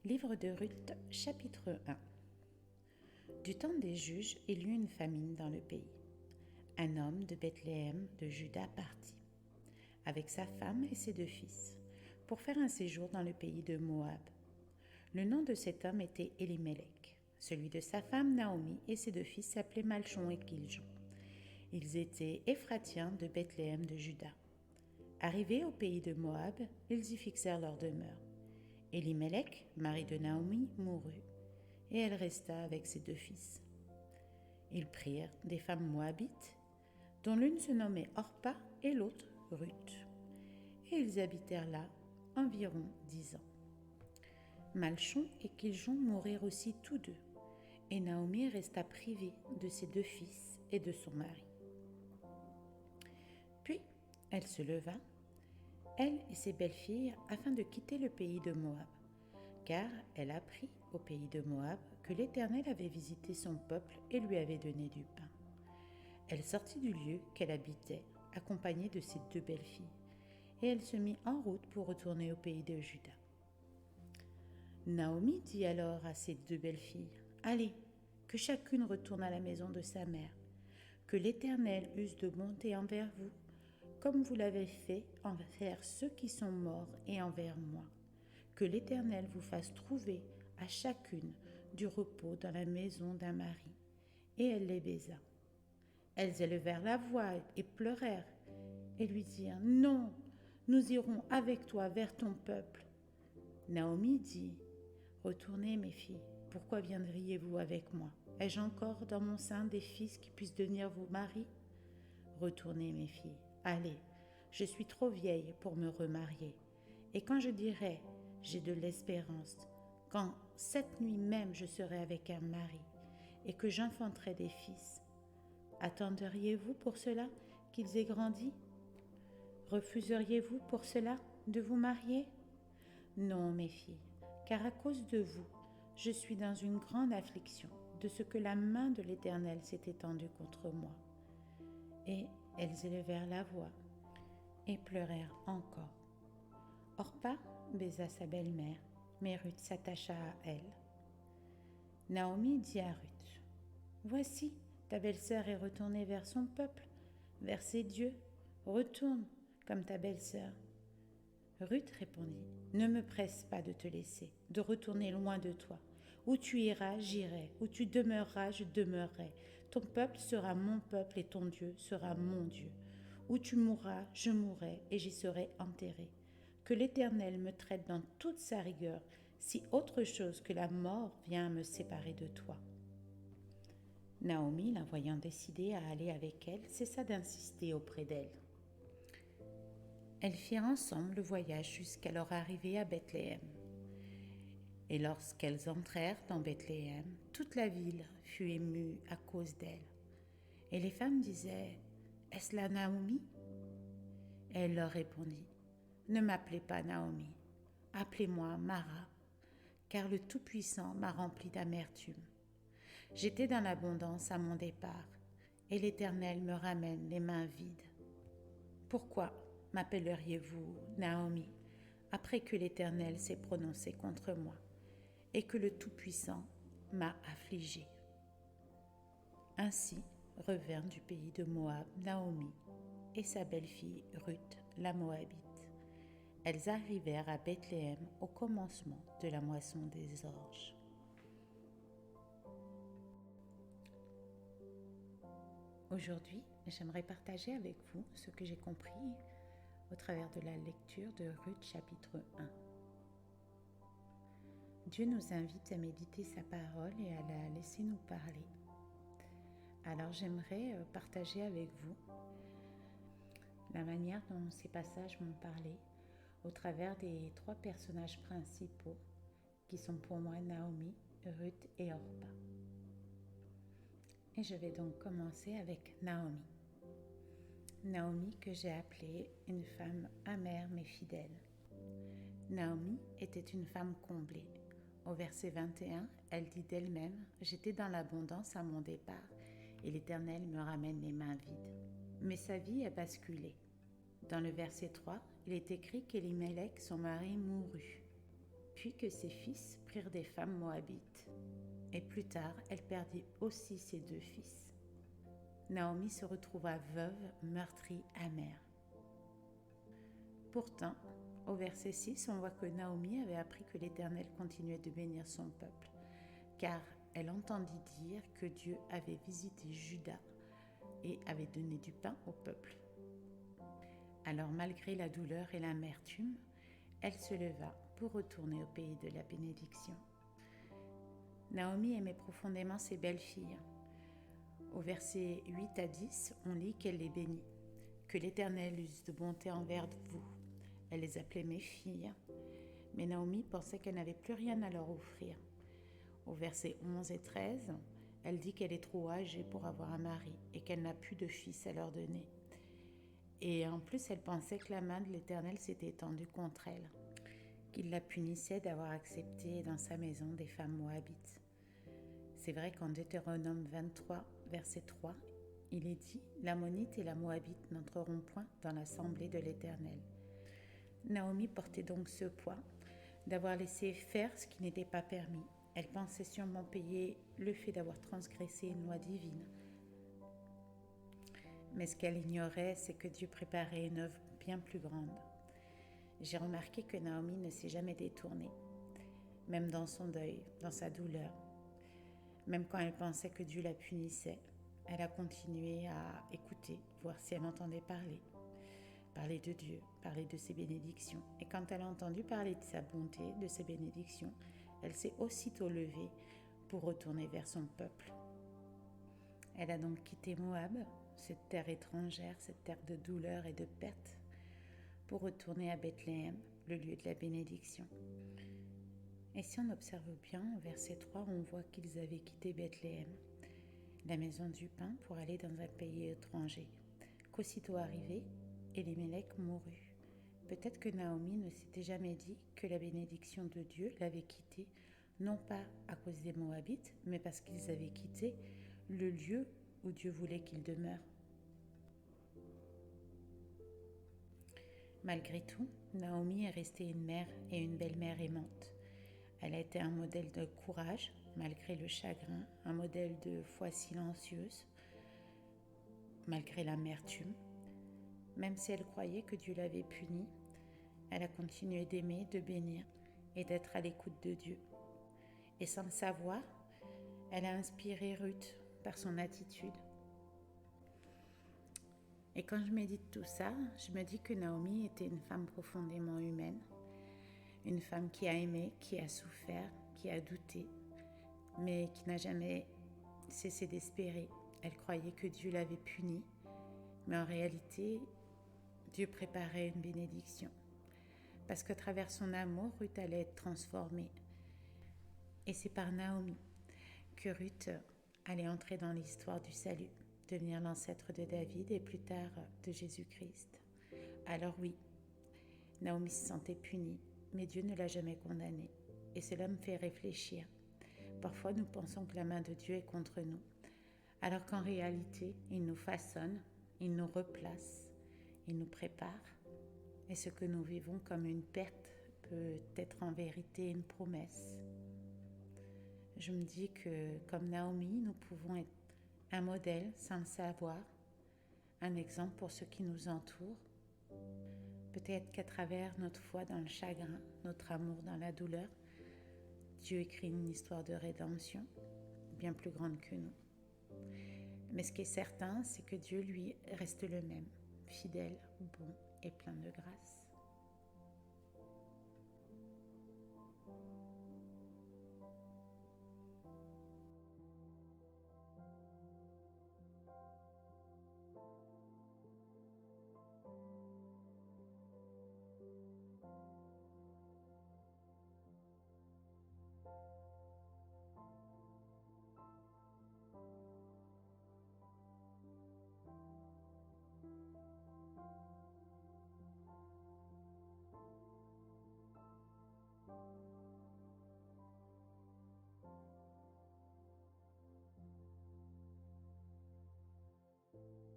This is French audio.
Livre de Ruth, chapitre 1. Du temps des juges, il y eut une famine dans le pays. Un homme de Bethléem de Juda partit, avec sa femme et ses 2 fils, pour faire un séjour dans le pays de Moab. Le nom de cet homme était Elimelech. Celui de sa femme Naomi et ses 2 fils s'appelaient Malchon et Kiljon. Ils étaient Éphratiens de Bethléem de Juda. Arrivés au pays de Moab, ils y fixèrent leur demeure. Elimelech, mari de Naomi, mourut, et elle resta avec ses 2 fils. Ils prirent des femmes moabites, dont l'une se nommait Orpa et l'autre Ruth, et ils habitèrent là environ 10 ans. Malchon et Kiljon moururent aussi tous 2, et Naomi resta privée de ses 2 fils et de son mari. Puis elle se leva, elle et ses belles-filles, afin de quitter le pays de Moab, car elle apprit au pays de Moab que l'Éternel avait visité son peuple et lui avait donné du pain. Elle sortit du lieu qu'elle habitait, accompagnée de ses 2 belles-filles, et elle se mit en route pour retourner au pays de Juda. Naomi dit alors à ses 2 belles-filles, « Allez, que chacune retourne à la maison de sa mère, que l'Éternel use de bonté envers vous, comme vous l'avez fait envers ceux qui sont morts et envers moi. Que l'Éternel vous fasse trouver à chacune du repos dans la maison d'un mari. » Et elle les baisa. Elles élevèrent la voix et pleurèrent, et lui dirent, « Non, nous irons avec toi vers ton peuple. » Naomi dit, « Retournez, mes filles, pourquoi viendriez-vous avec moi? Ai-je encore dans mon sein des fils qui puissent devenir vos maris? Retournez, mes filles, allez, je suis trop vieille pour me remarier. Et quand je dirai, j'ai de l'espérance, quand cette nuit même je serai avec un mari, et que j'enfanterai des fils, attendriez-vous pour cela qu'ils aient grandi? Refuseriez-vous pour cela de vous marier? Non, mes filles, car à cause de vous, je suis dans une grande affliction de ce que la main de l'Éternel s'est étendue contre moi. » Et elles élevèrent la voix et pleurèrent encore. Orpa baisa sa belle-mère, mais Ruth s'attacha à elle. Naomi dit à Ruth, « Voici, ta belle-sœur est retournée vers son peuple, vers ses dieux. Retourne comme ta belle-sœur. » Ruth répondit, « Ne me presse pas de te laisser, de retourner loin de toi. Où tu iras, j'irai. Où tu demeureras, je demeurerai. Ton peuple sera mon peuple et ton Dieu sera mon Dieu. Où tu mourras, je mourrai et j'y serai enterré. Que l'Éternel me traite dans toute sa rigueur, si autre chose que la mort vient me séparer de toi. » Naomi, la voyant décidée à aller avec elle, cessa d'insister auprès d'elle. Elles firent ensemble le voyage jusqu'à leur arrivée à Bethléem. Et lorsqu'elles entrèrent dans Bethléem, toute la ville fut émue à cause d'elles. Et les femmes disaient, « Est-ce là Naomi ?» Et elle leur répondit, « Ne m'appelez pas Naomi, appelez-moi Mara, car le Tout-Puissant m'a rempli d'amertume. J'étais dans l'abondance à mon départ, et l'Éternel me ramène les mains vides. Pourquoi m'appelleriez-vous Naomi, après que l'Éternel s'est prononcé contre moi, et que le Tout-Puissant m'a affligée? » Ainsi revinrent du pays de Moab Naomi et sa belle-fille Ruth la Moabite. Elles arrivèrent à Bethléem au commencement de la moisson des orges. Aujourd'hui, j'aimerais partager avec vous ce que j'ai compris au travers de la lecture de Ruth chapitre 1. Dieu nous invite à méditer sa parole et à la laisser nous parler. Alors j'aimerais partager avec vous la manière dont ces passages m'ont parlé au travers des 3 personnages principaux qui sont pour moi Naomi, Ruth et Orpa. Et je vais donc commencer avec Naomi. Naomi que j'ai appelée une femme amère mais fidèle. Naomi était une femme comblée. Au verset 21, elle dit d'elle-même, « J'étais dans l'abondance à mon départ, et l'Éternel me ramène les mains vides. » Mais sa vie a basculé. Dans le verset 3, il est écrit qu'Elimelech, son mari, mourut. puis que ses fils prirent des femmes moabites. Et plus tard, elle perdit aussi ses 2 fils. Naomi se retrouva veuve, meurtrie, amère. Pourtant, au verset 6, on voit que Naomi avait appris que l'Éternel continuait de bénir son peuple, car elle entendit dire que Dieu avait visité Juda et avait donné du pain au peuple. Alors, malgré la douleur et l'amertume, elle se leva pour retourner au pays de la bénédiction. Naomi aimait profondément ses belles-filles. Au verset 8 à 10, on lit qu'elle les bénit. Que l'Éternel use de bonté envers vous. Elle les appelait mes filles. Mais Naomi pensait qu'elle n'avait plus rien à leur offrir. Au verset 11 et 13, elle dit qu'elle est trop âgée pour avoir un mari et qu'elle n'a plus de fils à leur donner. Et en plus, elle pensait que la main de l'Éternel s'était étendue contre elle, qu'il la punissait d'avoir accepté dans sa maison des femmes moabites. C'est vrai qu'en Deutéronome 23, verset 3, il est dit « L'Ammonite et la Moabite n'entreront point dans l'assemblée de l'Éternel ». Naomi portait donc ce poids d'avoir laissé faire ce qui n'était pas permis. Elle pensait sûrement payer le fait d'avoir transgressé une loi divine. Mais ce qu'elle ignorait, c'est que Dieu préparait une œuvre bien plus grande. J'ai remarqué que Naomi ne s'est jamais détournée, même dans son deuil, dans sa douleur. Même quand elle pensait que Dieu la punissait, elle a continué à écouter, voir si elle entendait parler de Dieu, parler de ses bénédictions. Et quand elle a entendu parler de sa bonté, de ses bénédictions, elle s'est aussitôt levée pour retourner vers son peuple. Elle a donc quitté Moab, cette terre étrangère, cette terre de douleur et de perte, pour retourner à Bethléem, le lieu de la bénédiction. Et si on observe bien, au verset 3, on voit qu'ils avaient quitté Bethléem, la maison du pain, pour aller dans un pays étranger, qu'aussitôt arrivé, Elimelech mourut. Peut-être que Naomi ne s'était jamais dit que la bénédiction de Dieu l'avait quitté, non pas à cause des Moabites, mais parce qu'ils avaient quitté le lieu où Dieu voulait qu'ils demeurent. Malgré tout, Naomi est restée une mère et une belle-mère aimante. Elle a été un modèle de courage, malgré le chagrin, un modèle de foi silencieuse, malgré l'amertume. Même si elle croyait que Dieu l'avait punie, elle a continué d'aimer, de bénir et d'être à l'écoute de Dieu. Et sans le savoir, elle a inspiré Ruth par son attitude. Et quand je médite tout ça, je me dis que Naomi était une femme profondément humaine, une femme qui a aimé, qui a souffert, qui a douté, mais qui n'a jamais cessé d'espérer. Elle croyait que Dieu l'avait punie, mais en réalité, Dieu préparait une bénédiction. Parce qu'à travers son amour, Ruth allait être transformée. Et c'est par Naomi que Ruth allait entrer dans l'histoire du salut, devenir l'ancêtre de David et plus tard de Jésus-Christ. Alors oui, Naomi se sentait punie, mais Dieu ne l'a jamais condamnée. Et cela me fait réfléchir. Parfois, nous pensons que la main de Dieu est contre nous, alors qu'en réalité, il nous façonne, il nous replace, il nous prépare. Et ce que nous vivons comme une perte peut être en vérité une promesse. Je me dis que, comme Naomi, nous pouvons être un modèle sans le savoir, un exemple pour ceux qui nous entourent. Peut-être qu'à travers notre foi dans le chagrin, notre amour dans la douleur, Dieu écrit une histoire de rédemption bien plus grande que nous. Mais ce qui est certain, c'est que Dieu, lui, reste le même, fidèle, bon et plein de grâce.